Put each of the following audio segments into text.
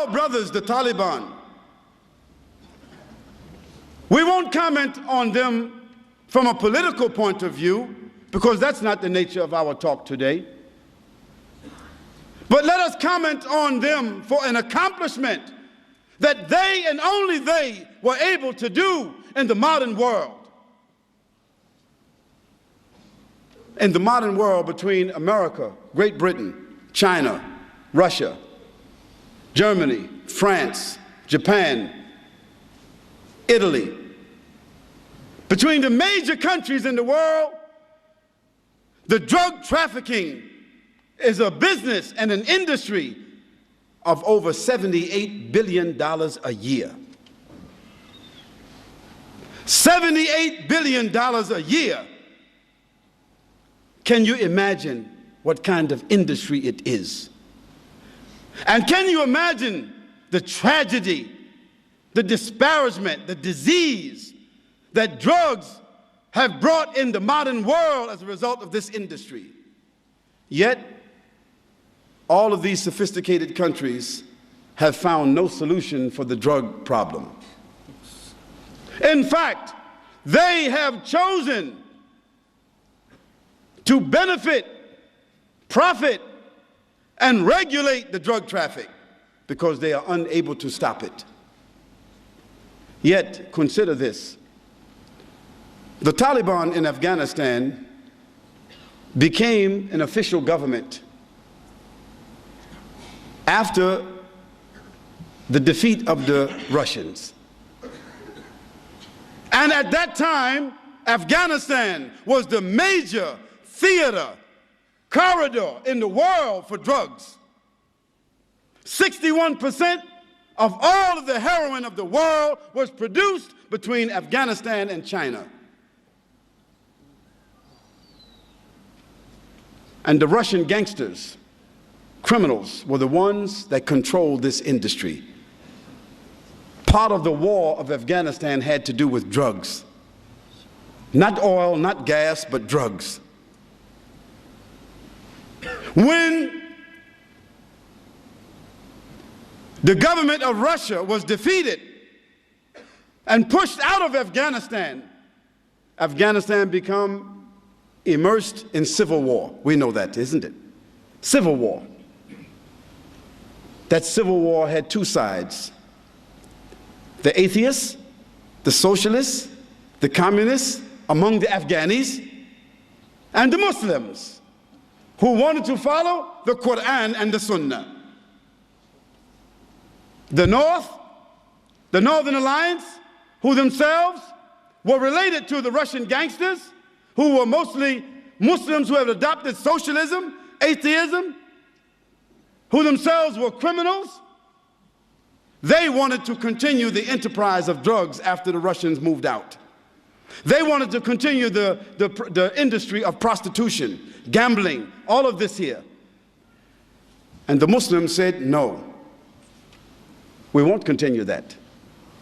our brothers, the Taliban, we won't comment on them from a political point of view, because that's not the nature of our talk today. But let us comment on them for an accomplishment that they and only they were able to do in the modern world. In the modern world, between America, Great Britain, China, Russia, Germany, France, Japan, Italy, between the major countries in the world, the drug trafficking is a business and an industry of over $78 billion a year. $78 billion a year. Can you imagine what kind of industry it is? And can you imagine the tragedy, the disparagement, the disease that drugs have brought in the modern world as a result of this industry? Yet, all of these sophisticated countries have found no solution for the drug problem. In fact, they have chosen to benefit, profit, and regulate the drug traffic because they are unable to stop it. Yet, consider this. The Taliban in Afghanistan became an official government after the defeat of the Russians. And at that time, Afghanistan was the major theater, corridor in the world for drugs. 61% of all of the heroin of the world was produced between Afghanistan and China. And the Russian gangsters, criminals, were the ones that controlled this industry. Part of the war of Afghanistan had to do with drugs. Not oil, not gas, but drugs. When the government of Russia was defeated and pushed out of Afghanistan, Afghanistan became immersed in civil war. We know that, isn't it? Civil war. That civil war had two sides. The atheists, the socialists, the communists among the Afghanis, and the Muslims who wanted to follow the Quran and the Sunnah. The North, the Northern Alliance, who themselves were related to the Russian gangsters, who were mostly Muslims who had adopted socialism, atheism, who themselves were criminals. They wanted to continue the enterprise of drugs after the Russians moved out. They wanted to continue the industry of prostitution, gambling, all of this here. And the Muslims said, no, we won't continue that.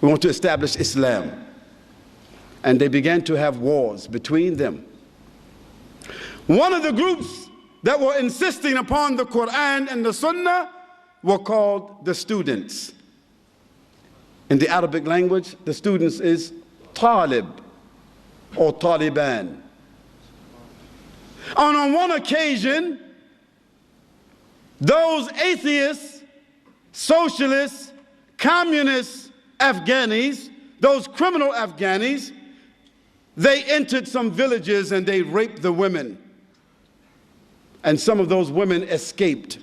We want to establish Islam. And they began to have wars between them. One of the groups that were insisting upon the Quran and the Sunnah were called the students. In the Arabic language, the students is Talib or Taliban. And on one occasion, those atheists, socialists, communist Afghanis, those criminal Afghanis, they entered some villages and they raped the women. And some of those women escaped.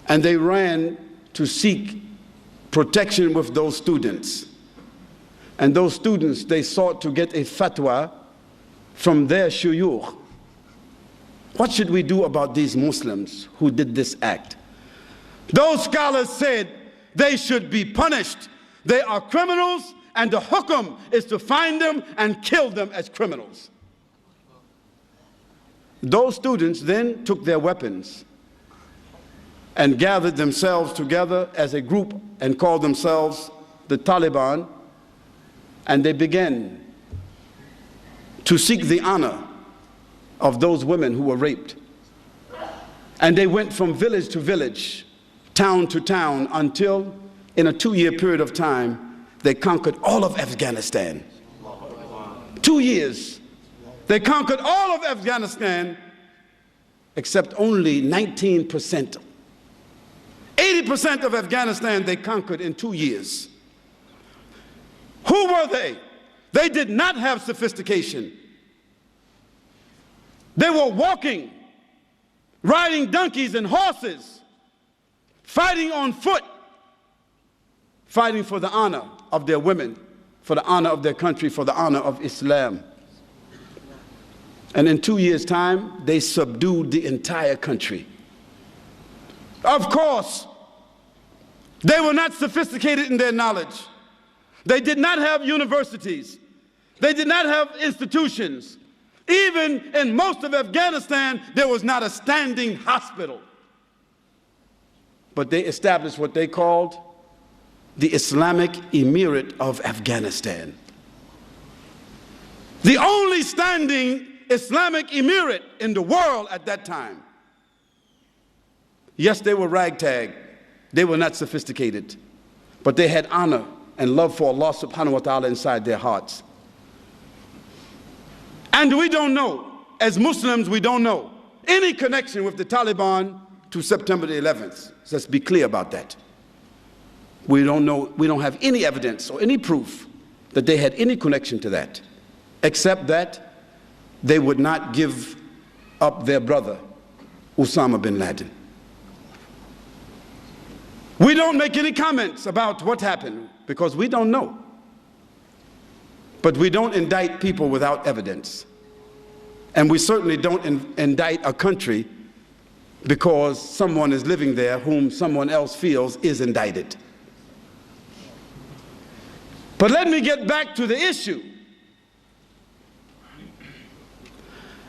And they ran to seek protection with those students. And those students, they sought to get a fatwa from their shuyukh. What should we do about these Muslims who did this act? Those scholars said they should be punished. They are criminals, and the hukum is to find them and kill them as criminals. Those students then took their weapons and gathered themselves together as a group and called themselves the Taliban, and they began to seek the honor of those women who were raped. And they went from village to village, town to town, until in a 2-year period of time, they conquered all of Afghanistan. 2 years. They conquered all of Afghanistan except only 19%. 80% of Afghanistan they conquered in 2 years. Who were they? They did not have sophistication. They were walking, riding donkeys and horses, fighting on foot, fighting for the honor of their women, for the honor of their country, for the honor of Islam. And in 2 years' time, they subdued the entire country. Of course, they were not sophisticated in their knowledge. They did not have universities. They did not have institutions. Even in most of Afghanistan, there was not a standing hospital. But they established what they called the Islamic Emirate of Afghanistan. The only standing Islamic Emirate in the world at that time. Yes, they were ragtag. They were not sophisticated. But they had honor and love for Allah subhanahu wa ta'ala inside their hearts. And we don't know, as Muslims, we don't know any connection with the Taliban to September the 11th. So let's be clear about that. We don't know, we don't have any evidence or any proof that they had any connection to that, except that they would not give up their brother, Osama bin Laden. We don't make any comments about what happened because we don't know. But we don't indict people without evidence. And we certainly don't indict a country because someone is living there whom someone else feels is indicted. But let me get back to the issue.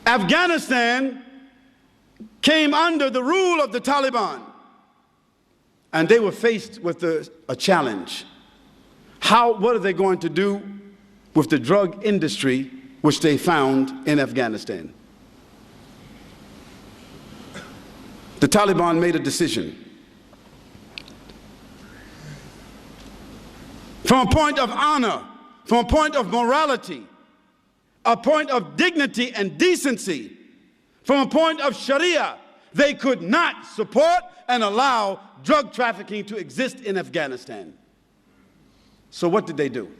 Afghanistan came under the rule of the Taliban, and they were faced with a challenge. What are they going to do with the drug industry which they found in Afghanistan? The Taliban made a decision. From a point of honor, from a point of morality, a point of dignity and decency, from a point of Sharia, they could not support and allow drug trafficking to exist in Afghanistan. So what did they do?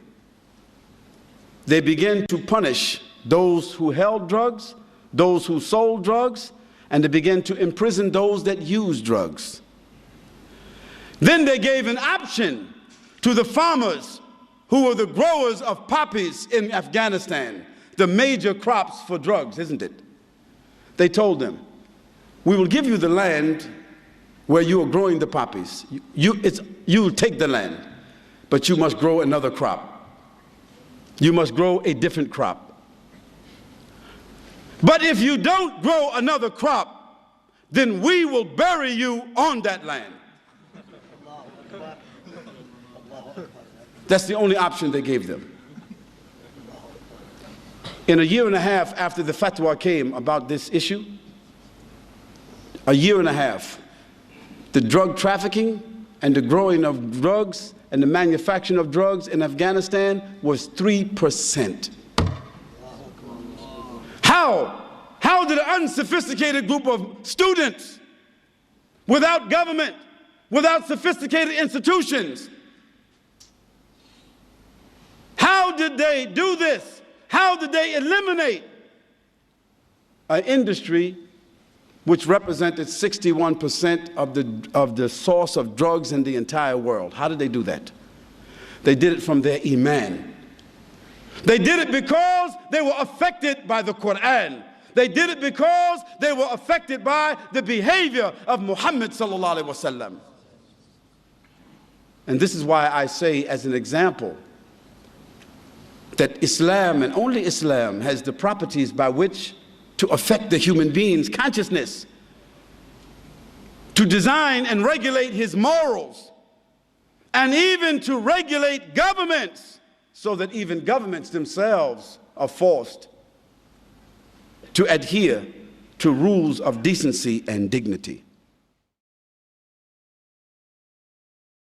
They began to punish those who held drugs, those who sold drugs, and they began to imprison those that used drugs. Then they gave an option to the farmers who were the growers of poppies in Afghanistan, the major crops for drugs, isn't it? They told them, we will give you the land where you are growing the poppies. You take the land, but you must grow another crop. You must grow a different crop. But if you don't grow another crop, then we will bury you on that land. That's the only option they gave them. In a year and a half after the fatwa came about this issue, a year and a half, the drug trafficking and the growing of drugs and the manufacturing of drugs in Afghanistan was 3%. How did an unsophisticated group of students, without government, without sophisticated institutions, how did they do this? How did they eliminate an industry which represented 61% of the source of drugs in the entire world? How did they do that? They did it from their iman. They did it because they were affected by the Quran. They did it because they were affected by the behavior of Muhammad sallallahu alaihi wasallam. And this is why I say, as an example, that Islam, and only Islam, has the properties by which to affect the human being's consciousness, to design and regulate his morals, and even to regulate governments, so that even governments themselves are forced to adhere to rules of decency and dignity.